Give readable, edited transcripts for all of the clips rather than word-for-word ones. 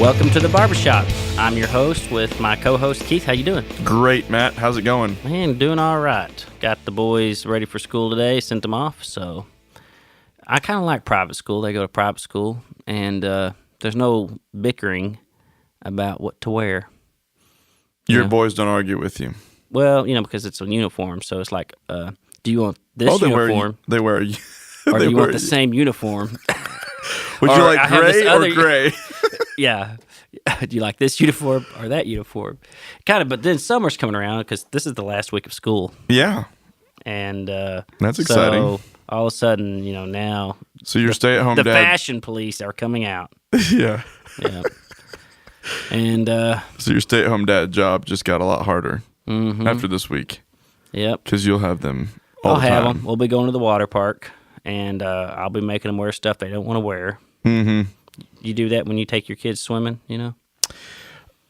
Welcome to the Barbershop. I'm your host with my co-host Keith. How you doing? Great, Matt. How's it going? Man, doing all right. Got the boys ready for school today, sent them off. So I kind of like private school. They go to private school, and there's no bickering about what to wear. Your boys don't argue with you. Well, because it's a uniform, so it's like, do you want this uniform? They wear or do you want the same uniform? Would you like gray or gray? Yeah. Do you like this uniform or that uniform? Kind of, but then summer's coming around because this is the last week of school. Yeah. And that's exciting. So all of a sudden, now. So your stay-at-home dad. The fashion police are coming out. Yeah. Yeah. And so your stay-at-home dad job just got a lot harder after this week. Yep. Because you'll have them all the time. I'll have them. We'll be going to the water park, and I'll be making them wear stuff they don't want to wear. Mm-hmm. You do that when you take your kids swimming,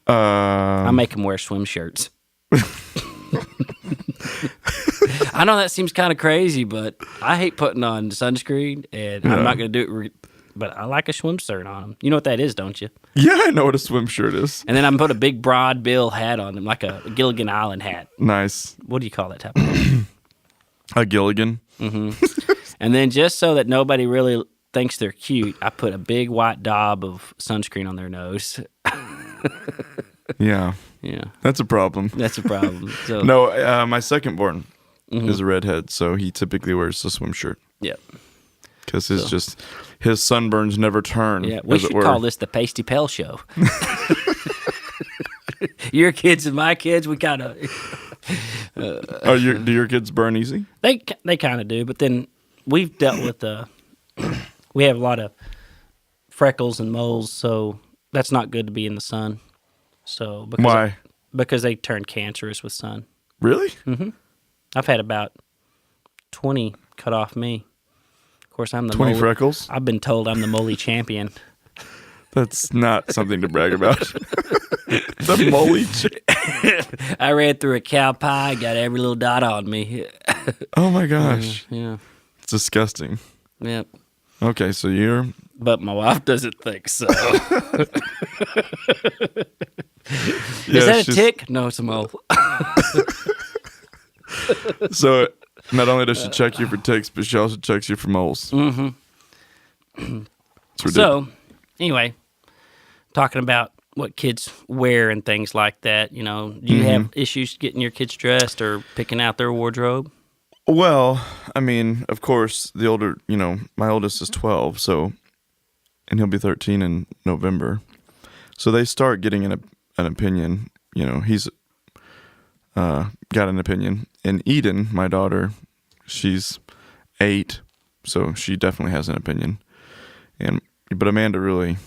I make them wear swim shirts. I know that seems kind of crazy, but I hate putting on sunscreen, and I'm not going to do it. But I like a swim shirt on them. You know what that is, don't you? Yeah, I know what a swim shirt is. And then I'm put a big broad bill hat on them, like a Gilligan Island hat. Nice. What do you call that type of hat? A Gilligan. Mm-hmm. And then just so that nobody really thinks they're cute, I put a big white daub of sunscreen on their nose. Yeah. Yeah. That's a problem. That's a problem. So, No, my second born is a redhead, so he typically wears a swim shirt. Yep. Because his sunburns never turn. Yeah, we should call this the Pasty Pale Show. Your kids and my kids, we kind of. Do your kids burn easy? They kind of do, but then we've dealt with we have a lot of freckles and moles, so that's not good to be in the sun. So Why? Because they turn cancerous with sun. Really? Mm-hmm. I've had about 20 cut off me. Of course, I'm the 20 freckles? I've been told I'm the moly champion. That's not something to brag about. The moly I ran through a cow pie, got every little dot on me. Oh my gosh. Yeah. It's disgusting. Yep. Okay, so you're... But my wife doesn't think so. Is that a tick? No, it's a mole. So not only does she check you for ticks, but she also checks you for moles. Mm-hmm. So, anyway, talking about what kids wear and things like that, do you have issues getting your kids dressed or picking out their wardrobe? Well, I mean, of course, the older, my oldest is 12, and he'll be 13 in November. So they start getting an opinion. He's got an opinion. And Eden, my daughter, she's 8, so she definitely has an opinion. But Amanda really,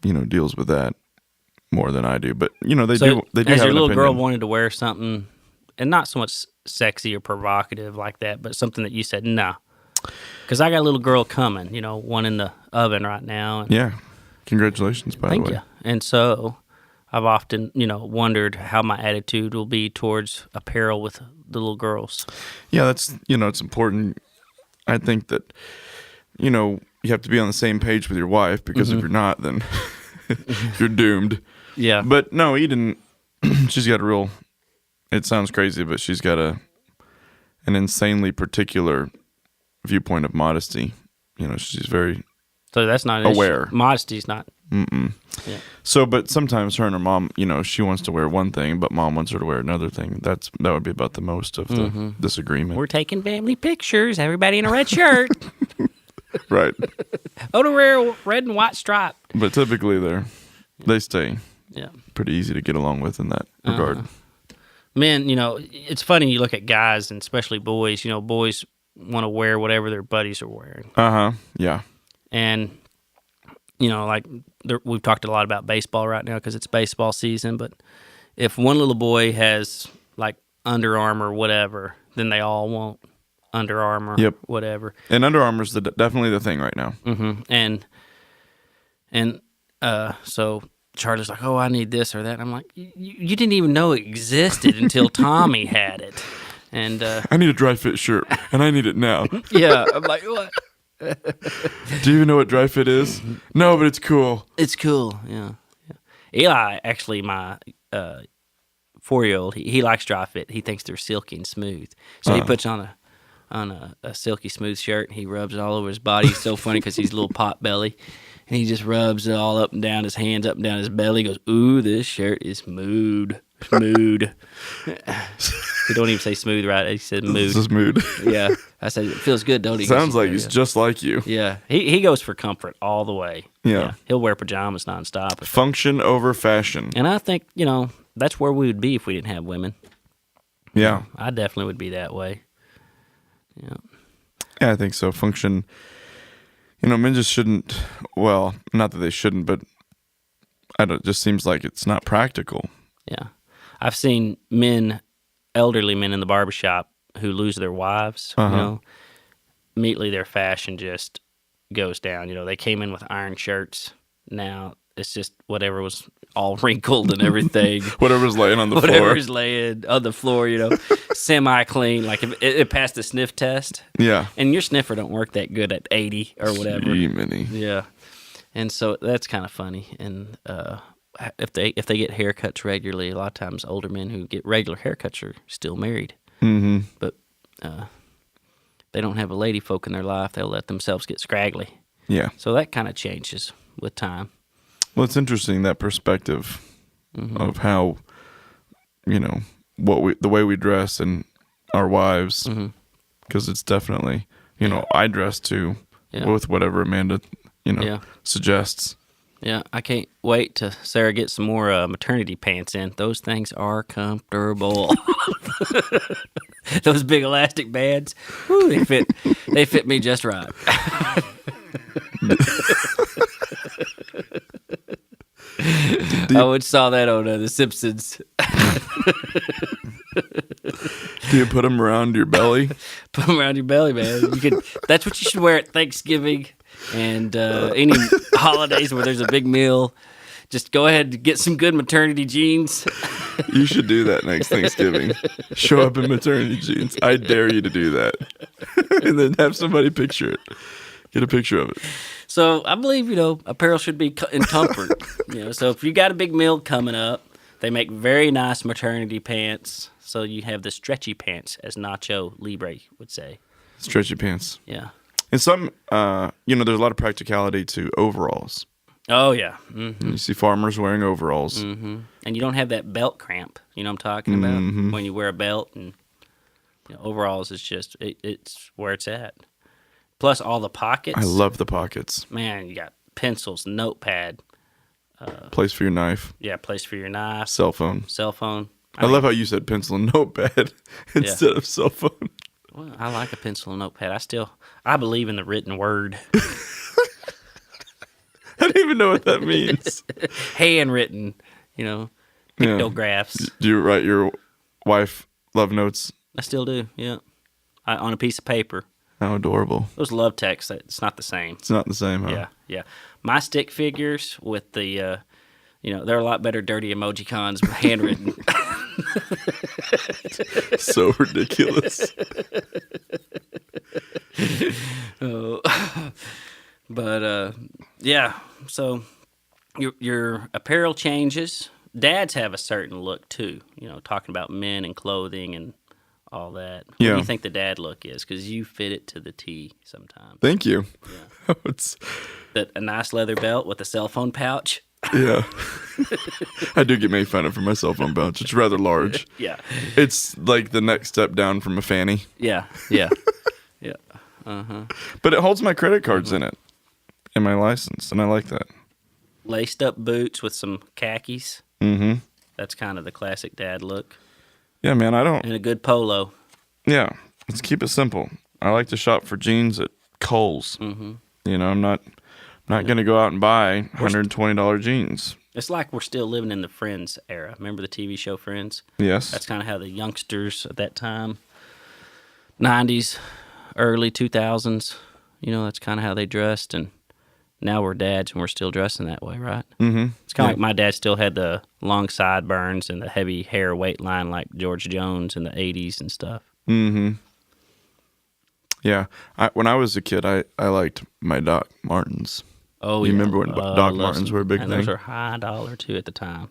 deals with that more than I do. But they do. They do have an opinion. As your little girl wanted to wear something, and not so much sexy or provocative like that, but something that you said no, because I got a little girl coming. One in the oven right now. And yeah, congratulations, by the way. Thank you. And so I've often, wondered how my attitude will be towards apparel with the little girls. Yeah, that's, it's important. I think that, you have to be on the same page with your wife, because if you're not, then you're doomed. Yeah. But no, Eden, she's got it sounds crazy, but she's got an insanely particular viewpoint of modesty. She's very so that's not aware. Modesty's not. Mm-mm. Yeah. So, but sometimes her and her mom, she wants to wear one thing, but mom wants her to wear another thing. That would be about the most of the disagreement. We're taking family pictures. Everybody in a red shirt. Right. Oh, to wear a red and white stripe. But typically they stay pretty easy to get along with in that regard. Men, it's funny, you look at guys, and especially boys, boys want to wear whatever their buddies are wearing. Yeah. And, we've talked a lot about baseball right now because it's baseball season, but if one little boy has, like, Under Armour whatever, then they all want Under Armour whatever. And Under Armour's definitely the thing right now. Mm-hmm. And so Charlie's like, oh, I need this or that. And I'm like, you didn't even know it existed until Tommy had it. And I need a dry fit shirt, and I need it now. Yeah, I'm like, what? Do you even know what dry fit is? No, but it's cool. It's cool, yeah. Eli, actually, my 4-year-old, he likes dry fit. He thinks they're silky and smooth. So he puts on a silky smooth shirt. He rubs it all over his body. It's so funny because he's a little pot belly. And he just rubs it all up and down his hands, up and down his belly. He goes, ooh, this shirt is mood. Mood. He don't even say smooth, right? He said mood. This is mood. Yeah. I said, it feels good, don't he? Sounds like he's just like you. Yeah. He goes for comfort all the way. Yeah. He'll wear pajamas nonstop. Function over fashion. And I think, that's where we would be if we didn't have women. Yeah. I definitely would be that way. Yeah. Yeah, I think so. Function. Men just shouldn't. Well, not that they shouldn't, but it just seems like it's not practical. Yeah. I've seen elderly men in the barbershop who lose their wives. Immediately their fashion just goes down. They came in with iron shirts. Now it's just whatever was all wrinkled and everything. Whatever's laying on the floor. Whatever's laying on the floor, semi-clean. Like if it passed the sniff test. Yeah. And your sniffer don't work that good at 80 or whatever. Many. Yeah. And so that's kind of funny. And if they get haircuts regularly, a lot of times older men who get regular haircuts are still married. Mm-hmm. But they don't have a lady folk in their life. They'll let themselves get scraggly. Yeah. So that kind of changes with time. Well, it's interesting, that perspective of how, the way we dress and our wives, because it's definitely, I dress too with whatever Amanda, suggests. Yeah, I can't wait till Sarah gets some more maternity pants in. Those things are comfortable. Those big elastic bands, whew, they fit me just right. I would saw that on The Simpsons. Do you put them around your belly? Put them around your belly, man. That's what you should wear at Thanksgiving and any holidays where there's a big meal. Just go ahead and get some good maternity jeans. You should do that next Thanksgiving. Show up in maternity jeans. I dare you to do that. And then have somebody picture it. Get a picture of it. So I believe, apparel should be in comfort. So if you got a big meal coming up, they make very nice maternity pants. So you have the stretchy pants, as Nacho Libre would say. Stretchy pants. Yeah. And some, there's a lot of practicality to overalls. Oh, yeah. Mm-hmm. You see farmers wearing overalls. Mm-hmm. And you don't have that belt cramp, you know what I'm talking about? When you wear a belt. And overalls is just, it's where it's at. Plus all the pockets. I love the pockets. Man, you got pencils, notepad. Place for your knife. Yeah, place for your knife. Cell phone. I love how you said pencil and notepad instead of cell phone. Well, I like a pencil and notepad. I believe in the written word. I don't even know what that means. Handwritten, pictographs. Do you write your wife love notes? I still do, yeah. On a piece of paper. How adorable. Those love texts, it's not the same. It's not the same, huh? Yeah. My stick figures with the, they're a lot better dirty emoji cons, handwritten. So ridiculous. But yeah. So your apparel changes. Dads have a certain look too. Talking about men and clothing and all that. What do you think the dad look is? Because you fit it to the T sometimes. Thank you. Yeah. It's a nice leather belt with a cell phone pouch. Yeah. I do get made fun of for my cell phone pouch. It's rather large. Yeah. It's like the next step down from a fanny. Yeah. Uh-huh. But it holds my credit cards in it and my license, and I like that. Laced up boots with some khakis. Mm-hmm. That's kind of the classic dad look. Yeah, man, And a good polo. Yeah, let's keep it simple. I like to shop for jeans at Kohl's. Mm-hmm. I'm not going to go out and buy $120 jeans. It's like we're still living in the Friends era. Remember the TV show Friends? Yes. That's kind of how the youngsters at that time, 90s, early 2000s, that's kind of how they dressed. And now we're dads and we're still dressing that way, right? Mm-hmm. It's kind of like my dad still had the long sideburns and the heavy hair weight line like George Jones in the 80s and stuff. Mm-hmm. Yeah. When I was a kid, I liked my Doc Martens. Oh, You yeah. remember when I Doc love Martens some- were a big and thing? those are high dollar, too, at the time.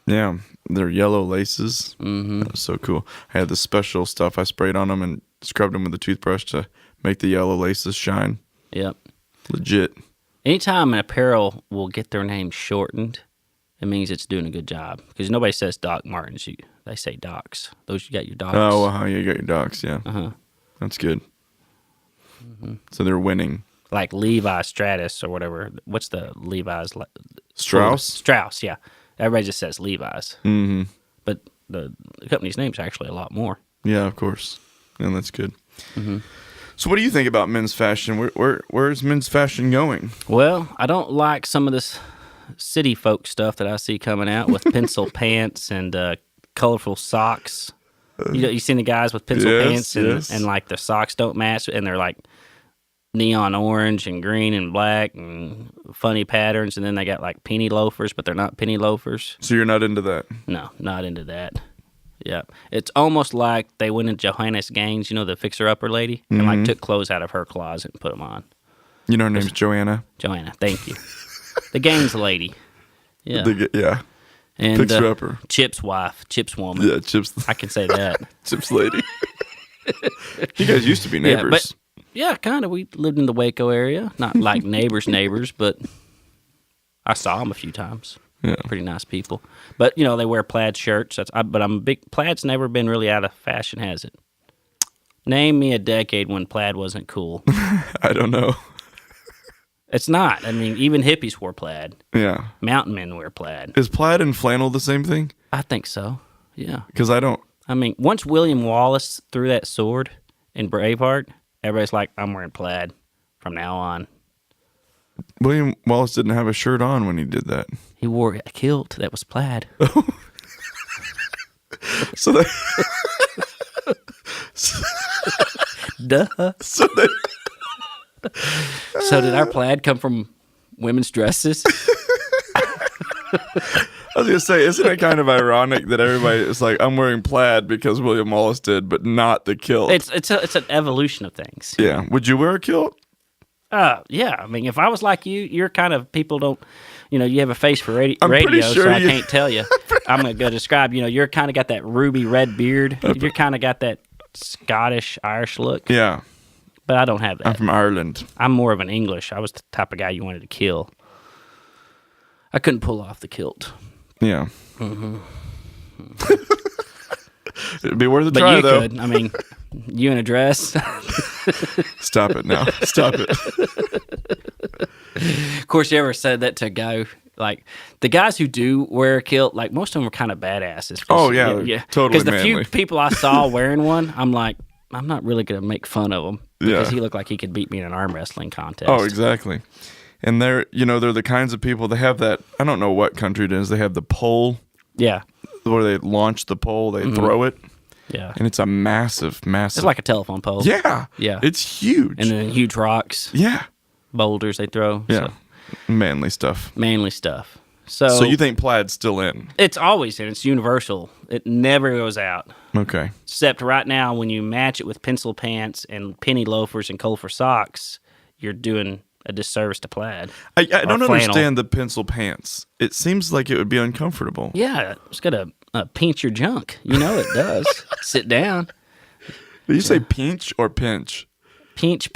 Yeah, they're yellow laces. Mm-hmm. That was so cool. I had the special stuff I sprayed on them and scrubbed them with a toothbrush to make the yellow laces shine. Yep. Legit. Anytime an apparel will get their name shortened, it means it's doing a good job. Because nobody says Doc Martens. They say Docs. Those, you got your Docs. Oh, wow, you got your Docs, yeah. Uh-huh. That's good. So they're winning. Like Levi Stratus or whatever. What's the Levi's? Strauss? Strauss, yeah. Everybody just says Levi's. Mm-hmm. But the company's name's actually a lot more. Yeah, of course. And that's good. Mm-hmm. So what do you think about men's fashion? Where's men's fashion going? Well, I don't like some of this city folk stuff that I see coming out with pencil pants and colorful socks. You seen the guys with pencil Yes, pants and like their socks don't match and they're like neon orange and green and black and funny patterns, and then they got like penny loafers, but they're not penny loafers. So you're not into that? No, not into that. Yeah, it's almost like they went in Johannes Gaines, the fixer-upper lady, and like took clothes out of her closet and put them on. You know her name's Joanna? Joanna, thank you. The Gaines lady. Yeah. Yeah. And Fixer-upper. Chip's wife, Chip's woman. Yeah, Chips. I can say that. Chips lady. You guys used to be Yeah, neighbors. but yeah, kind of. We lived in the Waco area. Not like neighbors, but I saw them a few times. Yeah. Pretty nice people. But, they wear plaid shirts. But I'm a big... Plaid's never been really out of fashion, has it? Name me a decade when plaid wasn't cool. I don't know. It's not. I mean, even hippies wore plaid. Yeah. Mountain men wear plaid. Is plaid and flannel the same thing? I think so. Yeah. Because I don't. I mean, once William Wallace threw that sword in Braveheart, everybody's like, I'm wearing plaid from now on. William Wallace didn't have a shirt on when he did that. He wore a kilt that was plaid. So they. Duh. So they. So did our plaid come from women's dresses? I was gonna say, isn't it kind of ironic that everybody is like, I'm wearing plaid because William Wallace did, but not the kilt? It's an evolution of things. Yeah. Would you wear a kilt? Yeah. I mean, if I was like you, you're kind of people don't. You have a face for radio, pretty sure so I you- can't tell you. I'm going to describe, you're kind of got that ruby red beard. You're kind of got that Scottish, Irish look. Yeah. But I don't have that. I'm from Ireland. I'm more of an English. I was the type of guy you wanted to kill. I couldn't pull off the kilt. Yeah. Mm-hmm. It'd be worth a But try, you though. could. I mean, you in a dress. Stop it now. Stop it. Of course, you ever said that to a guy, like, the guys who do wear a kilt, like, most of them are kind of badasses. Oh, yeah, they're totally Because the manly. few people I saw wearing one, I'm like, I'm not really going to make fun of him. Because Yeah. he looked like he could beat me in an arm wrestling contest. Oh, exactly. And they're the kinds of people, they have that, I don't know what country it is, they have the pole Yeah. where they launch the pole, they throw it, Yeah. and it's a massive. It's like a telephone pole. Yeah. Yeah. It's huge. And then huge rocks, yeah. boulders they throw. Yeah. So, Manly stuff. manly stuff. So, So you think plaid's still in? it's always in. It's universal. It never goes out. Okay. Except right now, when you match it with pencil pants and penny loafers and colorful socks, you're doing a disservice to plaid. I don't flannel. understand the pencil pants. It seems like it would be uncomfortable. Yeah, it's gonna pinch your junk. You know it does. Sit down, Did you say pinch or pinch? pinch.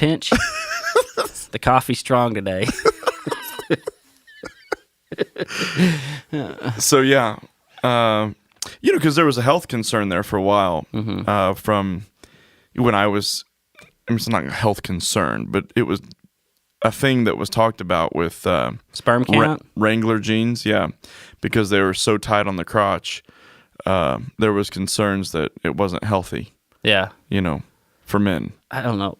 The coffee's strong today. So yeah, because there was a health concern there for a while from when I was. I mean, it's not a health concern, but it was a thing that was talked about with Sperm count. Wrangler jeans. Yeah, because they were so tight on the crotch, there was concerns that it wasn't healthy. Yeah, For men. I don't know.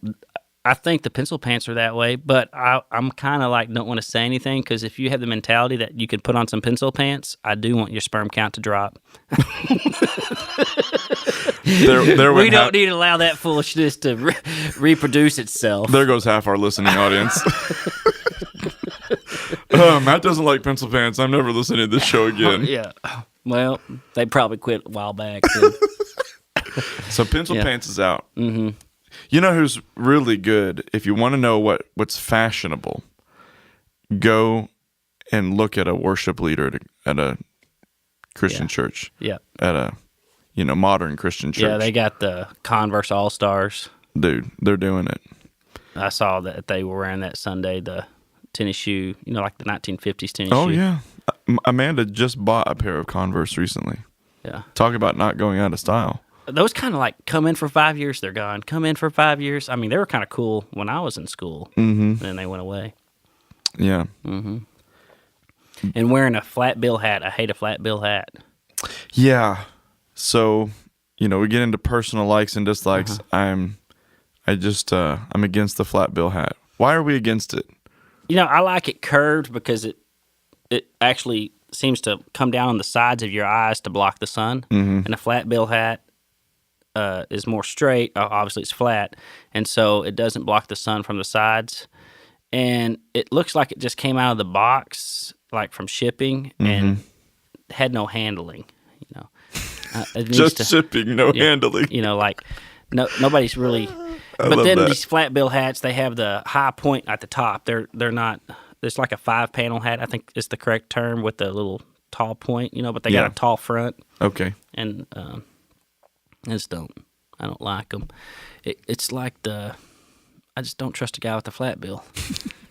I think the pencil pants are that way, but I'm kind of like don't want to say anything because if you have the mentality that you could put on some pencil pants, I do want your sperm count to drop. We don't need to allow that foolishness to reproduce itself. There goes half our listening audience. Matt doesn't like pencil pants. I'm never listening to this show again. Yeah. Well, they probably quit a while back. Too. So pencil Yeah. pants is out. Mm-hmm. You know who's really good if you want to know what's fashionable? go and look at a worship leader at a Christian church. Yeah. At a, modern Christian church. Yeah, they got the Converse All-Stars. Dude, they're doing it. I saw that they were wearing that Sunday, the tennis shoe, like the 1950s tennis shoe. Oh, yeah. Amanda just bought a pair of Converse recently. Yeah. Talk about not going out of style. Those kind of like come in for 5 years, they're gone. Come in for 5 years. I mean, they were kind of cool when I was in school. Mm-hmm. Then they went away. Yeah. Mm-hmm. And wearing a flat bill hat. I hate a flat bill hat. Yeah. So, we get into personal likes and dislikes. I'm against the flat bill hat. Why are we against it? I like it curved because it actually seems to come down on the sides of your eyes to block the sun. Mm-hmm. And a flat bill hat is more straight. Obviously, it's flat, and so it doesn't block the sun from the sides. And it looks like it just came out of the box, like from shipping, and had no handling. It needs Just shipping, no handling. Nobody's really. But then these flat bill hats, they have the high point at the top. They're not. It's like a 5-panel hat. I think is the correct term with the little tall point. But they got a tall front. Okay. And I don't like them. It's like I just don't trust a guy with a flat bill.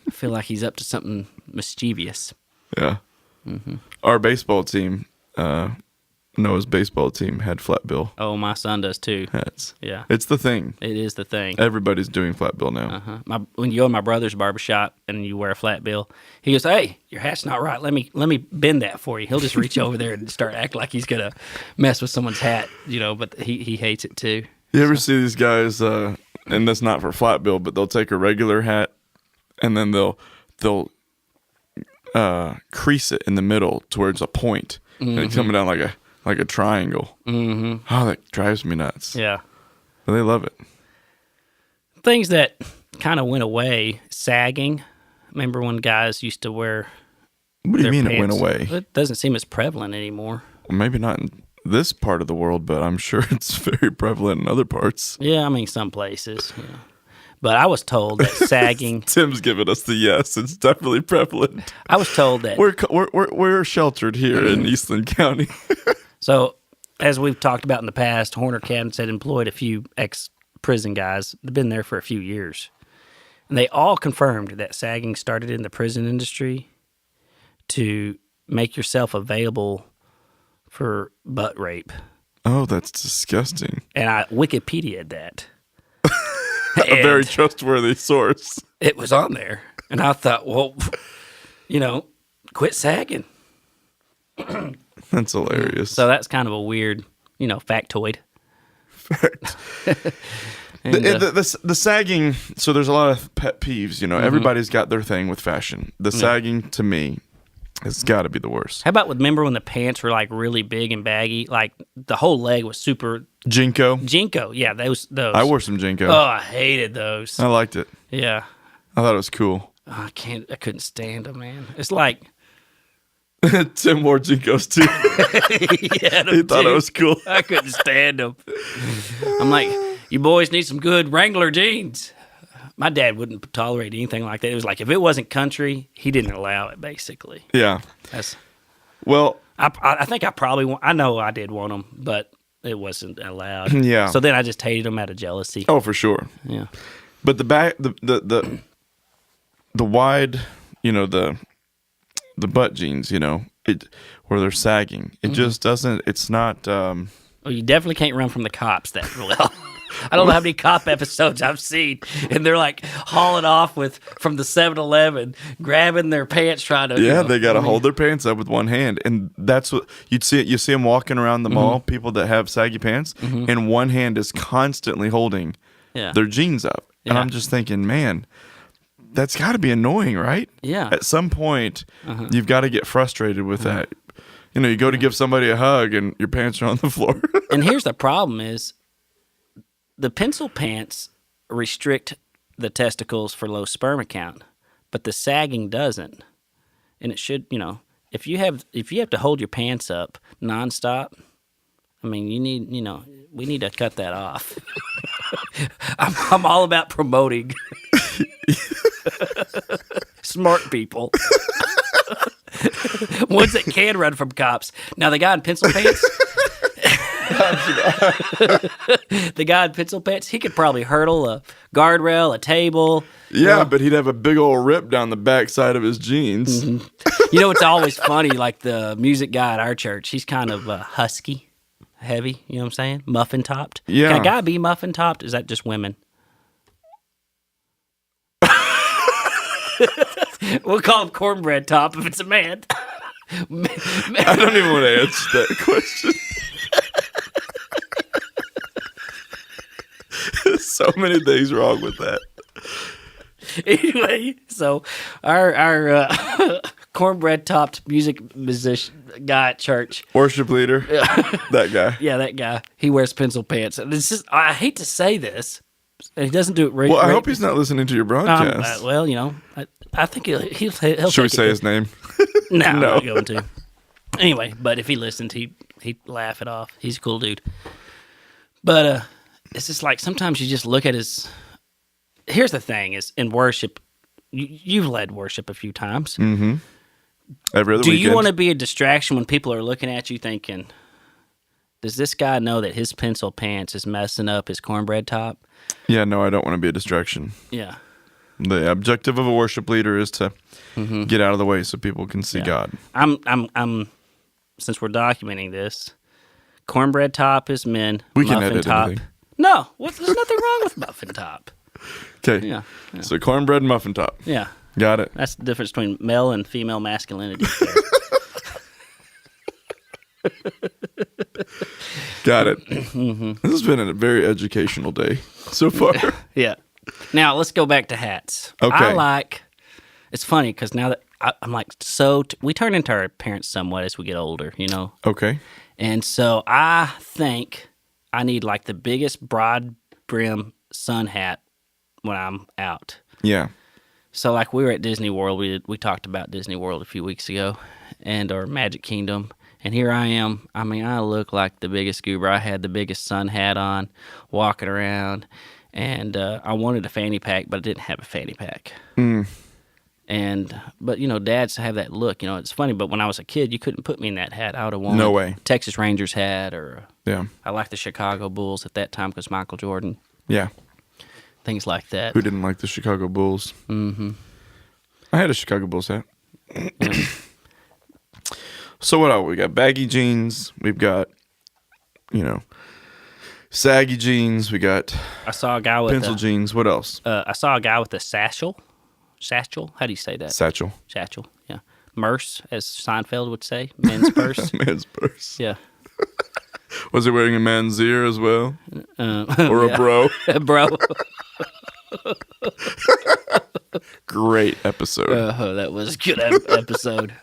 I feel like he's up to something mischievous. Yeah. Mm-hmm. Our baseball team, Noah's baseball team had flat bill. Oh, my son does too. Hats. Yeah. It's the thing. It is the thing. Everybody's doing flat bill now. Uh-huh. When you go to my brother's barbershop and you wear a flat bill, he goes, "Hey, your hat's not right. Let me bend that for you." He'll just reach over there and start acting like he's gonna mess with someone's hat, but he hates it too. You ever see these guys, and that's not for flat bill, but they'll take a regular hat and then they'll crease it in the middle towards a point, and it's coming down like a triangle. Mm-hmm. Oh, that drives me nuts. Yeah. But they love it. Things that kind of went away, sagging. Remember when guys used to wear What do you mean pants? It went away? It doesn't seem as prevalent anymore. Well, maybe not in this part of the world, but I'm sure it's very prevalent in other parts. Yeah, I mean, some places. Yeah. But I was told that sagging... Tim's giving us the yes. It's definitely prevalent. I was told that... We're sheltered here in Eastland County. So, as we've talked about in the past, Horner Cabinets had employed a few ex-prison guys. They've been there for a few years. And they all confirmed that sagging started in the prison industry to make yourself available for butt rape. Oh, that's disgusting. And I Wikipedia'd that. A very trustworthy source. It was on there. And I thought, well, quit sagging. That's hilarious. So that's kind of a weird, factoid. Fact. The sagging, so there's a lot of pet peeves, everybody's got their thing with fashion. The sagging, to me, has got to be the worst. How about remember when the pants were like really big and baggy? Like the whole leg was super... Jinko, yeah, those. I wore some Jinko. Oh, I hated those. I liked it. Yeah. I thought it was cool. I couldn't stand them, man. It's like... Tim wore Jinkos too. He thought it was cool. I couldn't stand them. I'm like, you boys need some good Wrangler jeans. My dad wouldn't tolerate anything like that. It was like, if it wasn't country, he didn't allow it, basically. Yeah. Well, I think I probably I know I did want them, but it wasn't allowed. Yeah. So then I just hated them out of jealousy. Oh, for sure. Yeah. But the back, the wide, the butt jeans, where they're sagging, it just doesn't. It's not. Well, you definitely can't run from the cops that well. I don't know how many cop episodes I've seen, and they're like hauling off from the 7-Eleven, grabbing their pants, trying to. Yeah, they got to hold their pants up with one hand, and that's what you'd see. You see them walking around the mall, people that have saggy pants, and one hand is constantly holding their jeans up, and I'm just thinking, man, that's got to be annoying, right? Yeah. At some point, you've got to get frustrated with that. You go to give somebody a hug, and your pants are on the floor. And here's the problem: is the pencil pants restrict the testicles for low sperm count, but the sagging doesn't. And it should, if you have to hold your pants up nonstop, I mean, we need to cut that off. I'm all about promoting smart people. Ones that can run from cops. Now, the guy in pencil pants, the guy in pencil pants, he could probably hurdle a guardrail, a table. Yeah, but he'd have a big old rip down the backside of his jeans. You know, it's always funny, like the music guy at our church, he's kind of husky, heavy, you know what I'm saying? Muffin topped. Yeah. Can a guy be muffin topped? Is that just women? We'll call him cornbread top if it's a man. I don't even want to answer that question. There's so many things wrong with that. Anyway, so our cornbread topped music musician guy at church, Worship leader, that guy. yeah, that guy, he wears pencil pants, and it's just, I hate to say this, and he doesn't do it Well, I hope he's not listening to your broadcast. well, you know, I think he'll Should we say his name? No, I'm No. not going to. Anyway, but if he listened, he'd laugh it off. He's a cool dude. But it's just like sometimes you just look at his. Here's the thing: is in worship, you've led worship a few times. Mm-hmm. Every other Do weekend. you want to be a distraction when people are looking at you, thinking, "Does this guy know that his pencil pants is messing up his cornbread top?" Yeah, no, I don't want to be a distraction. Yeah. The objective of a worship leader is to get out of the way so people can see God. I'm. Since we're documenting this, cornbread top is men. We can muffin edit top. anything. No, there's nothing wrong with muffin top. Okay. Yeah. So cornbread and muffin top. Yeah. Got it. That's the difference between male and female masculinity. Got it. This has been a very educational day so far. Yeah. Now let's go back to hats. Okay. It's funny because now that I'm like, we turn into our parents somewhat as we get older, you know? Okay. And so I think I need like the biggest broad brim sun hat when I'm out. Yeah. So like we were at Disney World, we talked about Disney World a few weeks ago, or Magic Kingdom, and here I am. I mean, I look like the biggest goober. I had the biggest sun hat on, walking around, and I wanted a fanny pack, but I didn't have a fanny pack. But you know, dads have that look. You know, it's funny. But when I was a kid, you couldn't put me in that hat. I would have wanted No way. Texas Rangers hat, or Yeah. I liked the Chicago Bulls at that time because Michael Jordan, Yeah. things like that. Who didn't like the Chicago Bulls? Mm-hmm. I had a Chicago Bulls hat. Yeah. So what else? We got baggy jeans. We've got, saggy jeans. We got I saw a guy with pencil jeans. What else? I saw a guy with a satchel. Satchel? How do you say that? Satchel. Satchel. Yeah. Merce, as Seinfeld would say, men's purse. Man's purse. Yeah. Was he wearing a man's ear as well? Or yeah. a bro? Bro. Great episode. That was a good episode.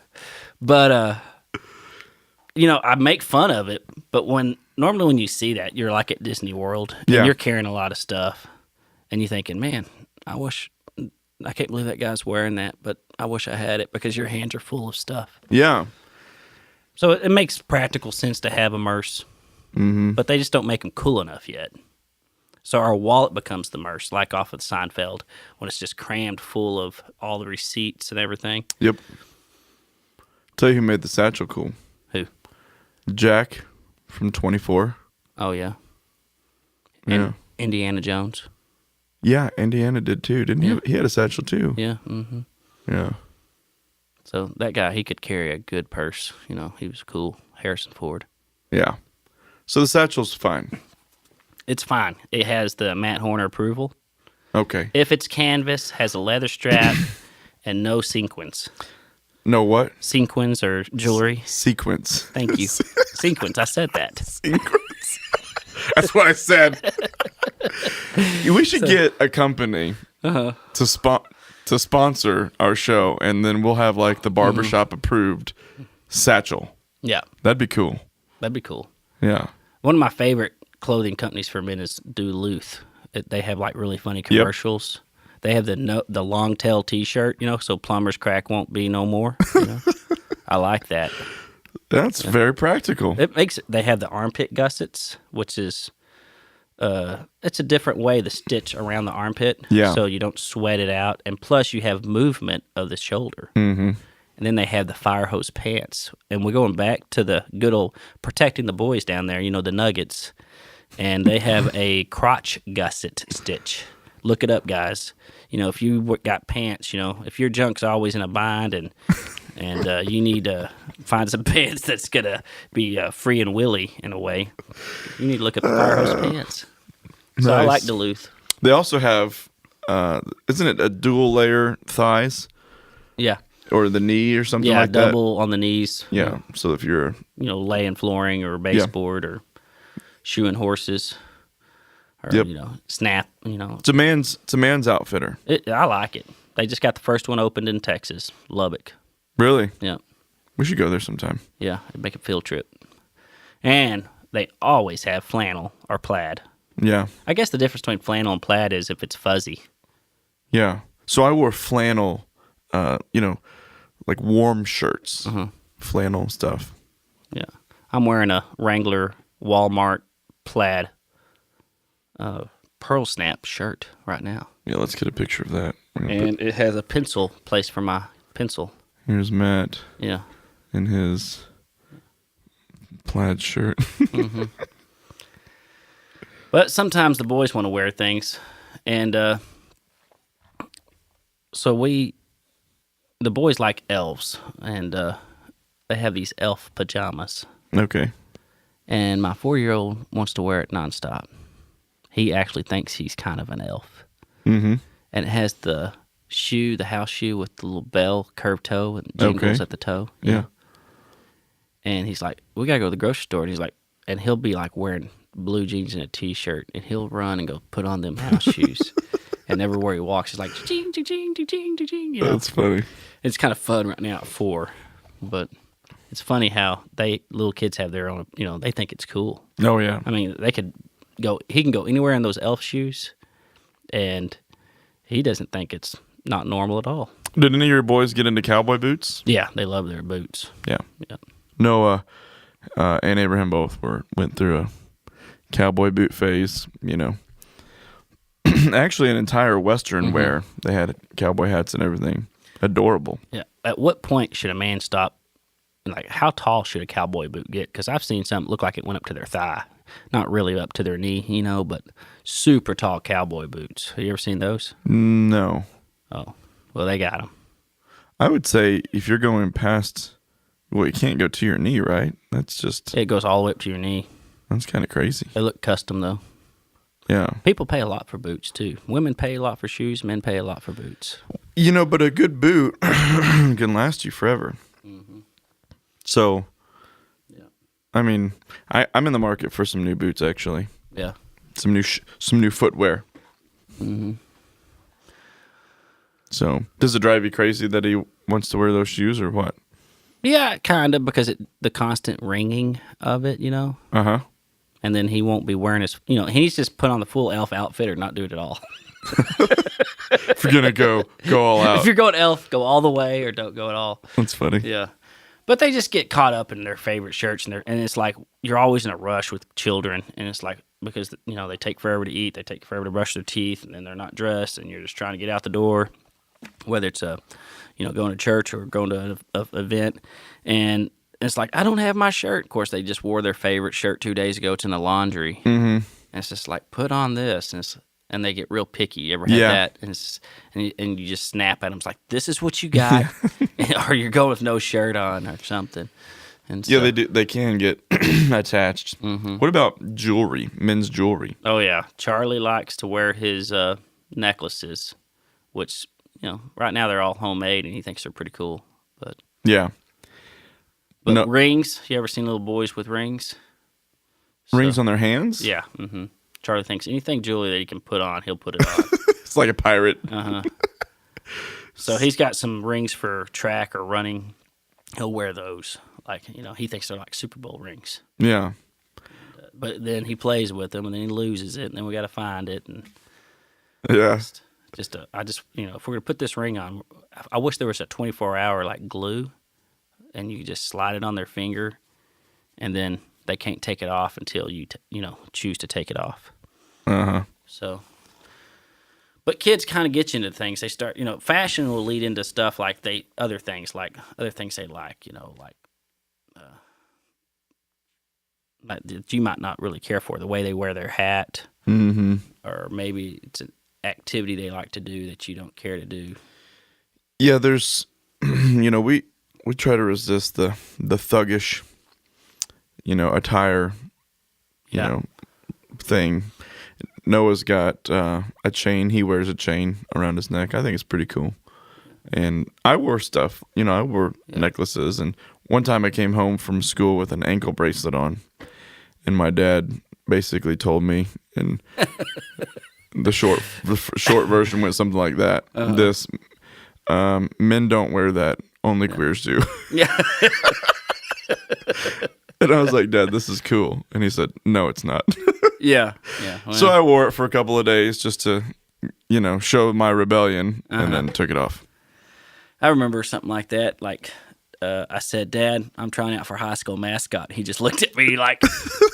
But, I make fun of it. But normally when you see that, you're like at Disney World. And Yeah. you're carrying a lot of stuff. And you're thinking, man, I can't believe that guy's wearing that. But I wish I had it because your hands are full of stuff. Yeah. So it makes practical sense to have a Merce. Mm-hmm. But they just don't make them cool enough yet. So our wallet becomes the Merce, like off of Seinfeld, when it's just crammed full of all the receipts and everything. Yep. Tell you who made the satchel cool. Who? Jack from 24. Oh, yeah. Yeah. Indiana Jones. Yeah, Indiana did too. Didn't he? He had a satchel too. Yeah. Mm-hmm. Yeah. So that guy, he could carry a good purse. You know, he was cool. Harrison Ford. Yeah. So the satchel's fine. It's fine. It has the Matt Horner approval. Okay. If it's canvas, has a leather strap, and no sequins. No what? Sequins or jewelry. Sequence. Thank you. Sequins. I said that. Sequence. That's what I said. We should get a company to sponsor our show, and then we'll have like the Barbershop approved satchel. Yeah. That'd be cool. That'd be cool. Yeah. One of my favorite clothing companies for men is Duluth. They have like really funny commercials. They have the long tail T-shirt, so plumber's crack won't be no more. I like that. That's very practical. They have the armpit gussets, which is it's a different way to stitch around the armpit. Yeah. So you don't sweat it out. And plus, you have movement of the shoulder. Mm-hmm. And then they have the fire hose pants. And we're going back to the good old protecting the boys down there, the Nuggets. And they have a crotch gusset stitch. Look it up, guys. If you got pants, if your junk's always in a bind and you need to find some pants that's going to be free and willy in a way, you need to look up the fire hose pants. So I Nice. like Duluth. They also have, isn't it a dual layer thighs Yeah. or the knee or something Yeah, like that? double on the knees. Yeah. So if you're, Laying flooring or baseboard or shoeing horses or, Yep. snap, it's a man's outfitter. I like it. They just got the first one opened in Texas, Lubbock. Really? Yeah. We should go there sometime. Yeah, make a field trip. And they always have flannel or plaid. Yeah. I guess the difference between flannel and plaid is if it's fuzzy. Yeah. So I wore flannel, like warm shirts, flannel stuff. Yeah. I'm wearing a Wrangler Walmart plaid pearl snap shirt right now. Yeah, let's get a picture of that. And it has a pencil place for my pencil. Here's Matt Yeah. in his plaid shirt. But sometimes the boys want to wear things. And so the boys like elves. And they have these elf pajamas. Okay. And my 4-year-old wants to wear it nonstop. He actually thinks he's kind of an elf. Mm-hmm. And it has the house shoe with the little bell, curved toe, and jingles Okay. at the toe. Yeah. And he's like, we got to go to the grocery store. And he's like, and he'll be like wearing blue jeans and a t-shirt. And he'll run and go put on them house shoes. And everywhere he walks, he's like, ching, ching, ching, ching, ching, ching. That's funny. It's kind of fun right now at 4. But it's funny how little kids have their own, they think it's cool. Oh, yeah. I mean, he can go anywhere in those elf shoes, and he doesn't think it's not normal at all. Did any of your boys get into cowboy boots? Yeah, they love their boots. Yeah. Yeah. Noah and Abraham both went through a cowboy boot phase, Actually, an entire Western wear. They had cowboy hats and everything. Adorable. Yeah. At what point should a man stop? Like, how tall should a cowboy boot get? Because I've seen some look like it went up to their thigh. Not really up to their knee, but super tall cowboy boots. Have you ever seen those? No. Oh, well, they got them. I would say if you're going past, well, you can't go to your knee, right? That's just, It goes all the way up to your knee. that's kind of crazy. They look custom, though. Yeah. People pay a lot for boots, too. Women pay a lot for shoes. Men pay a lot for boots. But a good boot can last you forever. So, Yeah. I mean, I'm in the market for some new boots, actually. Yeah. Some new footwear. So, does it drive you crazy that he wants to wear those shoes or what? Yeah, kind of, because the constant ringing of it, Uh-huh. and then he won't be wearing his, he's just put on the full elf outfit or not do it at all. If you're going to go all out. If you're going elf, go all the way or don't go at all. That's funny. Yeah. But they just get caught up in their favorite shirts, and it's like you're always in a rush with children, and it's like because they take forever to eat, they take forever to brush their teeth, and then they're not dressed, and you're just trying to get out the door, whether it's going to church or going to an event, and it's like I don't have my shirt. Of course, they just wore their favorite shirt 2 days ago. It's in the laundry, and it's just like put on this, and they get real picky. You ever had that? And you just snap at them. It's like, this is what you got, or you're going with no shirt on or something. And Yeah, so, they do. They can get attached. What about jewelry? Men's jewelry? Oh yeah, Charlie likes to wear his necklaces, which right now they're all homemade, and he thinks they're pretty cool. But Yeah. No. rings, you ever seen little boys with rings? Rings on their hands? Yeah. Charlie thinks anything jewelry that he can put on, he'll put it on. It's like a pirate. So he's got some rings for track or running. He'll wear those. Like, he thinks they're like Super Bowl rings. Yeah. But then he plays with them, and then he loses it, and then we got to find it. And Yeah. if we're going to put this ring on, I wish there was a 24-hour like glue, and you could just slide it on their finger, and then they can't take it off until you choose to take it off. So, but kids kind of get you into things. They start, fashion will lead into stuff like other things they like, that you might not really care for, the way they wear their hat, or maybe it's an activity they like to do that you don't care to do. Yeah, there's, we try to resist the thuggish, attire, thing. Noah's got a chain. He wears a chain around his neck. I think it's pretty cool. And I wore stuff. I wore necklaces. And one time I came home from school with an ankle bracelet on. And my dad basically told me, and the short version went something like that. Men don't wear that. Only queers do. Yeah. And I was like, Dad, this is cool. And he said, no, it's not. Yeah. Well, so I wore it for a couple of days just to, show my rebellion, and then took it off. I remember something like that. Like, I said, Dad, I'm trying out for high school mascot. He just looked at me like,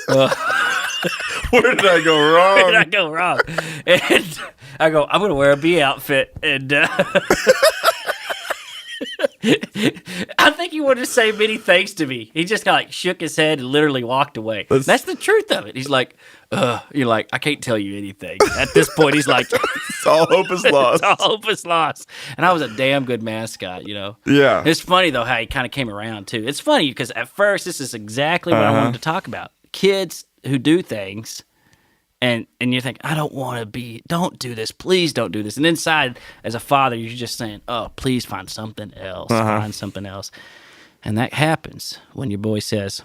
where did I go wrong? Where did I go wrong? And I go, I'm going to wear a bee outfit. And I think he wanted to say many things to me. He just kind of shook his head and literally walked away. That's the truth of it. He's like, you're like, I can't tell you anything. At this point, he's like, all hope is lost. All hope is lost. And I was a damn good mascot, Yeah. It's funny, though, how he kind of came around, too. It's funny because at first, this is exactly what I wanted to talk about. Kids who do things, and you think, I don't do this. Please don't do this. And inside, as a father, you're just saying, oh, please find something else. Find something else. And that happens when your boy says,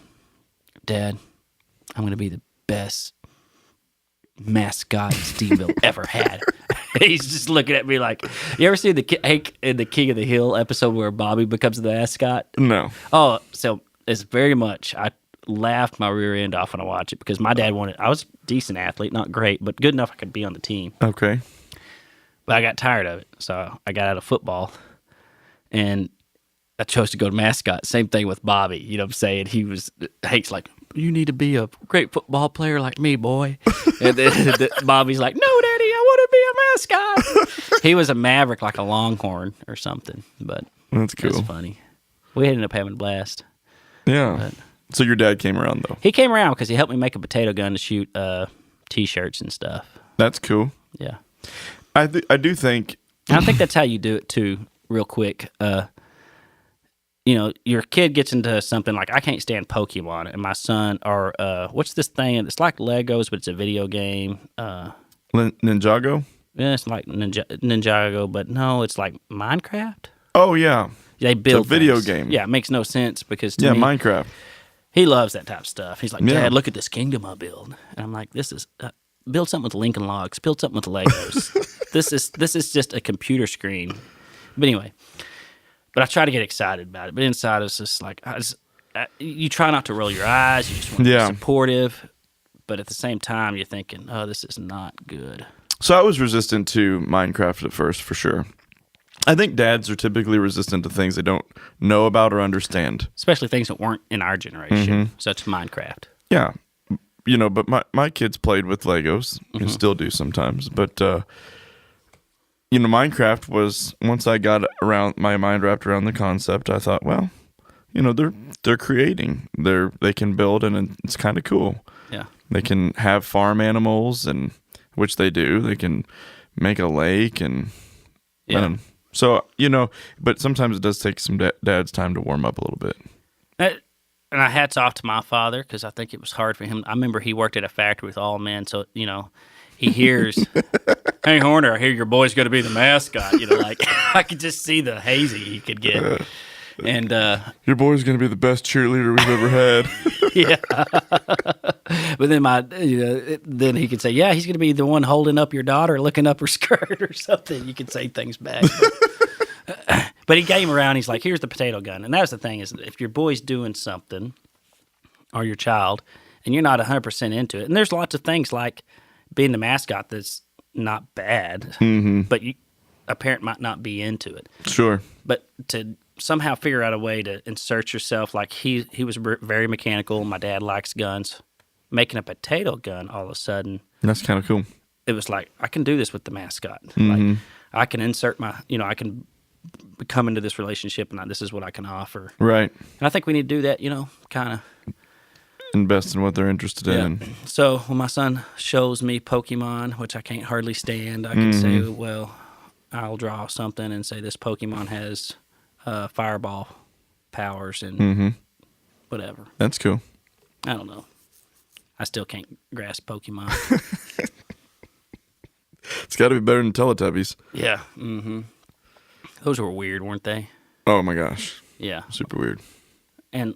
Dad, I'm going to be the best mascot Steveville ever had. He's just looking at me like, you ever see in the King of the Hill episode where Bobby becomes the mascot? No. Oh, so it's very much, I laughed my rear end off when I watched it because my dad I was a decent athlete, not great, but good enough I could be on the team. Okay. But I got tired of it, so I got out of football, and I chose to go to mascot. Same thing with Bobby, you know what I'm saying? Hank's like, you need to be a great football player like me, boy. And then Bobby's like, no, Daddy, I want to be a mascot. He was a maverick, like a Longhorn or something, but that's cool. It's funny. We ended up having a blast. Yeah. But so your dad came around, though? He came around because he helped me make a potato gun to shoot T-shirts and stuff. That's cool. Yeah. I do think... I think that's how you do it, too, real quick. Your kid gets into something like, I can't stand Pokemon, and my son, or what's this thing? It's like Legos, but it's a video game. Ninjago? Yeah, it's like Ninjago, but no, it's like Minecraft. Oh, yeah. They build it's a video things. game. Yeah, it makes no sense because to me, Minecraft. He loves that type of stuff. He's like, Dad, look at this kingdom I build. And I'm like, this is build something with Lincoln Logs, build something with Legos. This is just a computer screen. But anyway, I try to get excited about it. But inside it's just like, you try not to roll your eyes. You just want to be supportive. But at the same time, you're thinking, oh, this is not good. So I was resistant to Minecraft at first, for sure. I think dads are typically resistant to things they don't know about or understand. Especially things that weren't in our generation, such as Minecraft. Yeah. But my kids played with Legos and still do sometimes. But, Minecraft was, once I got my mind wrapped around the concept, I thought, well, they're creating. They can build, and it's kind of cool. Yeah. They can have farm animals, and which they do. They can make a lake, and so, but sometimes it does take some dad's time to warm up a little bit. And I hats off to my father because I think it was hard for him. I remember he worked at a factory with all men, so, he hears, hey, Horner, I hear your boy's going to be the mascot. I could just see the hazy he could get. And your boy's going to be the best cheerleader we've ever had. Yeah. But then then he could say, yeah, he's going to be the one holding up your daughter, looking up her skirt or something. You could say things back. But he came around. He's like, here's the potato gun. And that's the thing is if your boy's doing something or your child and you're not 100% into it, and there's lots of things like being the mascot that's not bad, but a parent might not be into it. Sure. But to somehow figure out a way to insert yourself, like he was very mechanical. My dad likes guns. Making a potato gun all of a sudden. That's kind of cool. it was like, I can do this with the mascot. Mm-hmm. Like, I can insert I can come into this relationship, and this is what I can offer. Right. And I think we need to do that, kind of. Invest in what they're interested in. So when my son shows me Pokemon, which I can't hardly stand, I can say, well, I'll draw something and say this Pokemon has fireball powers and whatever. That's cool. I don't know. I still can't grasp Pokemon. It's got to be better than Teletubbies. Yeah. Mm-hmm. Those were weird, weren't they? Oh my gosh. Yeah. Super weird. And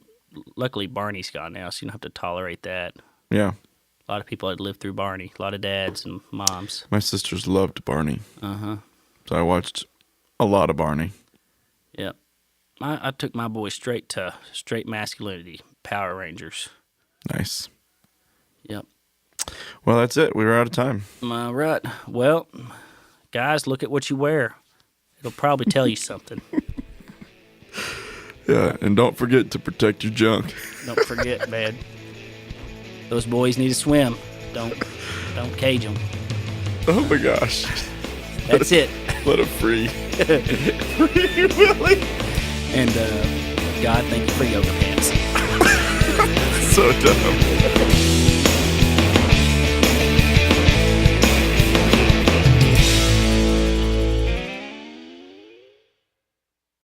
luckily Barney's gone now, so you don't have to tolerate that. Yeah. A lot of people had lived through Barney. A lot of dads and moms. My sisters loved Barney. Uh-huh. So I watched a lot of Barney. Yep. I took my boy straight to straight masculinity, Power Rangers. Nice. Yep. Well, that's it. We were out of time. All right. Well, guys, look at what you wear. It'll probably tell you something. Yeah, and don't forget to protect your junk. Don't forget, man. Those boys need to swim. Don't cage them. Oh my gosh. That's it. Let them free. Free Willie. And God, thank you for yoga pants. So dumb.